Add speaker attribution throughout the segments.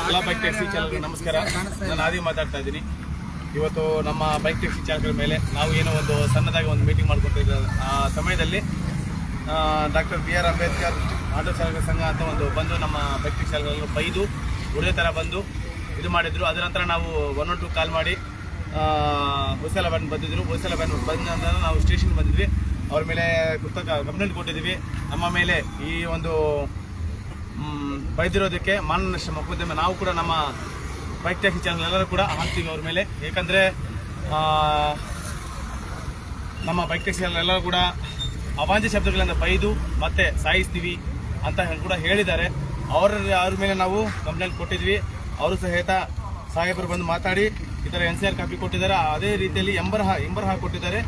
Speaker 1: ಎಲ್ಲ bike taxi ಚಾಲಕರಿಗೆ ನಮಸ್ಕಾರ. ನಾನು ಆದಿ ಮಾತಾಡ್ತಾ ಇದ್ದೀನಿ. ಇವತ್ತು ನಮ್ಮ ಬೈಕ್ ಟ್ಯಾಕ್ಸಿ ಚಾಲಕರ ಮೇಲೆ ನಾವು ಏನೋ ಒಂದು ಸಣ್ಣದಾಗಿ ಒಂದು ಮೀಟಿಂಗ್ ಮಾಡ್ಕೊತಿದ್ದ ಆ ಸಮಯದಲ್ಲಿ ಡಾಕ್ಟರ್ BR ಅಂಬೇಡ್ಕರ್ ಆಟೋ ಚಾಲಕರ ಸಂಘ ಅಂತ ಒಂದು ಬಂದು ನಮ್ಮ ಬೈಕ್ ಟ್ಯಾಕ್ಸಿ ಚಾಲಕರನ್ನು ಬೈದು ಉಳಿದ ಥರ ಬಂದು ಇದು ಮಾಡಿದ್ರು. ಅದರ ನಂತರ ನಾವು 112 ಕಾಲ್ ಮಾಡಿ ಹೊಸಲ ಬ್ಯಾಂಡ್ ಬಂದಿದ್ರು. ಹೊಸಲ ಬ್ಯಾಂಡ್ ಬಂದ ನಂತರ ನಾವು ಸ್ಟೇಷನ್ ಬಂದಿದ್ವಿ. ಅವ್ರ ಮೇಲೆ ಕಂಪ್ಲೇಂಟ್ ಕೊಟ್ಟಿದ್ವಿ. ನಮ್ಮ ಮೇಲೆ ಈ ಒಂದು ಬೈದಿರೋದಕ್ಕೆ ಮಾನನಷ್ಟ ಮೊಕದ್ದಮೆ ನಾವು ಕೂಡ ನಮ್ಮ ಬೈಕ್ ಟ್ಯಾಕ್ಸಿ ಚಾಲಕರು ಎಲ್ಲರೂ ಕೂಡ ಹಾಕ್ತೀವಿ ಅವ್ರ ಮೇಲೆ. ಏಕೆಂದರೆ ನಮ್ಮ ಬೈಕ್ ಟ್ಯಾಕ್ಸಿ ಎಲ್ಲರೂ ಕೂಡ ಅವಾಂಛ ಶಬ್ದಗಳಿಂದ ಬೈದು ಮತ್ತೆ ಸಾಯಿಸ್ತೀವಿ ಅಂತ ಕೂಡ ಹೇಳಿದ್ದಾರೆ. ಅವ್ರ ಮೇಲೆ ನಾವು ಕಂಪ್ಲೇಂಟ್ ಕೊಟ್ಟಿದ್ವಿ. ಅವರು ಸಹಿತ ಸಾಹೇಬರು ಬಂದು ಮಾತಾಡಿ ಈ ಥರ NCR ಕಾಪಿ ಕೊಟ್ಟಿದ್ದಾರೆ. ಅದೇ ರೀತಿಯಲ್ಲಿ ಇಂಬರ್ಹ ಕೊಟ್ಟಿದ್ದಾರೆ.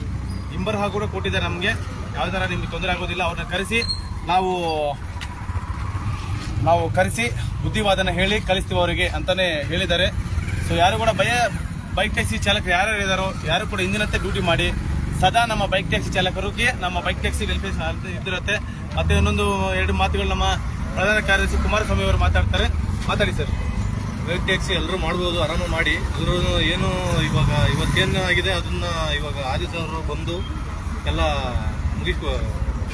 Speaker 1: ಇಂಬರ್ಹ ಕೂಡ ಕೊಟ್ಟಿದ್ದಾರೆ. ನಮಗೆ ಯಾವ ಥರ ನಿಮಗೆ ತೊಂದರೆ ಆಗೋದಿಲ್ಲ. ಅವ್ರನ್ನ ಕರೆಸಿ ನಾವು ಕರೆಸಿ ಬುದ್ಧಿವಾದನ ಹೇಳಿ ಕಳಿಸ್ತೀವಿ ಅವರಿಗೆ ಅಂತಲೇ ಹೇಳಿದ್ದಾರೆ. ಸೊ ಯಾರು ಕೂಡ ಬೈಕ್ ಟ್ಯಾಕ್ಸಿ ಚಾಲಕರು ಯಾರು ಇದ್ದಾರೋ ಯಾರು ಕೂಡ ಇಂದಿನಂತೆ ಡ್ಯೂಟಿ ಮಾಡಿ ಸದಾ ನಮ್ಮ ಬೈಕ್ ಟ್ಯಾಕ್ಸಿ ಚಾಲಕರಿಗೆ ನಮ್ಮ ಬೈಕ್ ಟ್ಯಾಕ್ಸಿ ವೆಲ್ಫೇರ್ ಇದ್ದಿರುತ್ತೆ. ಮತ್ತು ಇನ್ನೊಂದು 2 ಮಾತುಗಳು ನಮ್ಮ ಪ್ರಧಾನ ಕಾರ್ಯದರ್ಶಿ ಕುಮಾರಸ್ವಾಮಿ ಅವರು ಮಾತಾಡ್ತಾರೆ. ಮಾತಾಡಿ ಸರ್.
Speaker 2: ಬೈಕ್ ಟ್ಯಾಕ್ಸಿ ಎಲ್ಲರೂ ಮಾಡ್ಬೋದು, ಆರಾಮ ಮಾಡಿ. ಅದ್ರ ಏನು ಇವತ್ತೇನು ಆಗಿದೆ ಅದನ್ನ ಇವಾಗ ಆದಿ ಸರ್ ಬಂದು ಎಲ್ಲ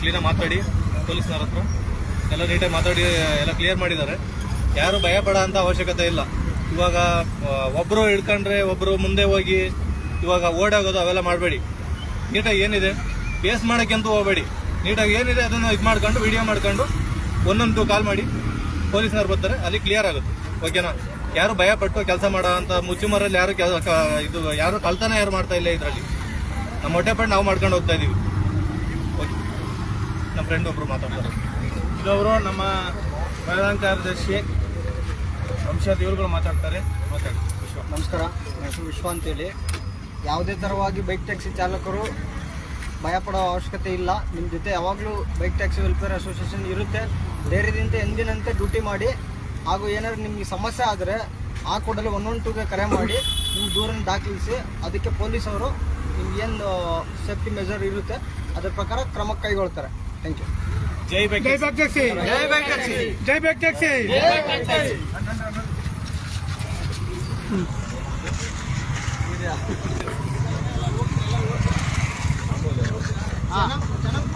Speaker 2: ಕ್ಲೀನಾಗಿ ಮಾತಾಡಿ ಪೊಲೀಸ್ನವ್ರ ಹತ್ರ ಎಲ್ಲ ನೀಟಾಗಿ ಮಾತಾಡಿ ಎಲ್ಲ ಕ್ಲಿಯರ್ ಮಾಡಿದ್ದಾರೆ. ಯಾರು ಭಯ ಪಡೋ ಅಂತ ಅವಶ್ಯಕತೆ ಇಲ್ಲ. ಇವಾಗ ಒಬ್ಬರು ಹಿಡ್ಕೊಂಡ್ರೆ ಒಬ್ಬರು ಮುಂದೆ ಹೋಗಿ ಇವಾಗ ಓಡಾಗೋದು ಅವೆಲ್ಲ ಮಾಡಬೇಡಿ. ನೀಟಾಗಿ ಏನಿದೆ ಫೇಸ್ ಮಾಡೋಕ್ಕಂತೂ ಹೋಗಬೇಡಿ. ನೀಟಾಗಿ ಏನಿದೆ ಅದನ್ನು ಇದು ಮಾಡ್ಕೊಂಡು ವಿಡಿಯೋ ಮಾಡ್ಕೊಂಡು 112 ಕಾಲ್ ಮಾಡಿ ಪೊಲೀಸ್ನವ್ರು ಬರ್ತಾರೆ, ಅಲ್ಲಿ ಕ್ಲಿಯರ್ ಆಗುತ್ತೆ. ಓಕೆನಾ? ಯಾರು ಭಯ ಪಟ್ಟು ಕೆಲಸ ಮಾಡೋ ಅಂತ ಮುಚ್ಚುಮರಲ್ಲಿ ಯಾರು ಕಳ್ತನ ಯಾರು ಮಾಡ್ತಾ ಇಲ್ಲ. ಇದರಲ್ಲಿ ನಮ್ಮ ಹೊಟ್ಟೆಪಟ್ಟು ನಾವು ಮಾಡ್ಕೊಂಡು ಹೋಗ್ತಾ ಇದೀವಿ. ಓಕೆ, ನಮ್ಮ ಫ್ರೆಂಡ್ ಒಬ್ರು ಮಾತಾಡ್ತಾರೆ.
Speaker 1: ಇದವರು ನಮ್ಮ ಪ್ರಧಾನ ಕಾರ್ಯದರ್ಶಿ ವಂಶಾದ ಇವ್ರುಗಳು ಮಾತಾಡ್ತಾರೆ.
Speaker 3: ನಮಸ್ಕಾರ, ನನ್ನ ಹೆಸರು ವಿಶ್ವ ಅಂತೇಳಿ. ಯಾವುದೇ ಥರವಾಗಿ ಬೈಕ್ ಟ್ಯಾಕ್ಸಿ ಚಾಲಕರು ಭಯಪಡೋ ಅವಶ್ಯಕತೆ ಇಲ್ಲ. ನಿಮ್ಮ ಜೊತೆ ಯಾವಾಗಲೂ ಬೈಕ್ ಟ್ಯಾಕ್ಸಿ ವೆಲ್ಫೇರ್ ಅಸೋಸಿಯೇಷನ್ ಇರುತ್ತೆ. ಧೈರ್ಯದಿಂದ ಎಂದಿನಂತೆ ಡ್ಯೂಟಿ ಮಾಡಿ. ಹಾಗೂ ಏನಾದ್ರು ನಿಮಗೆ ಸಮಸ್ಯೆ ಆದರೆ ಆ ಕೂಡಲೇ 112ಗೆ ಕರೆ ಮಾಡಿ ನಿಮ್ಮ ದೂರನ್ನು ದಾಖಲಿಸಿ. ಅದಕ್ಕೆ ಪೊಲೀಸ್ ಅವರು ನಿಮ್ಗೇನು ಸೇಫ್ಟಿ ಮೆಜರ್ ಇರುತ್ತೆ ಅದರ ಪ್ರಕಾರ ಕ್ರಮ ಕೈಗೊಳ್ತಾರೆ. Thank you.
Speaker 1: ಜೈ ಬೈಕ್ ಟ್ಯಾಕ್ಸಿ, ಜೈ ಬೈಕ್ ಟ್ಯಾಕ್ಸಿ, ಜೈ ಬೈಕ್ ಟ್ಯಾಕ್ಸಿ, ಜೈ ಬೈಕ್ ಟ್ಯಾಕ್ಸಿ.
Speaker 3: ಚೆನ್ನಾಗಿ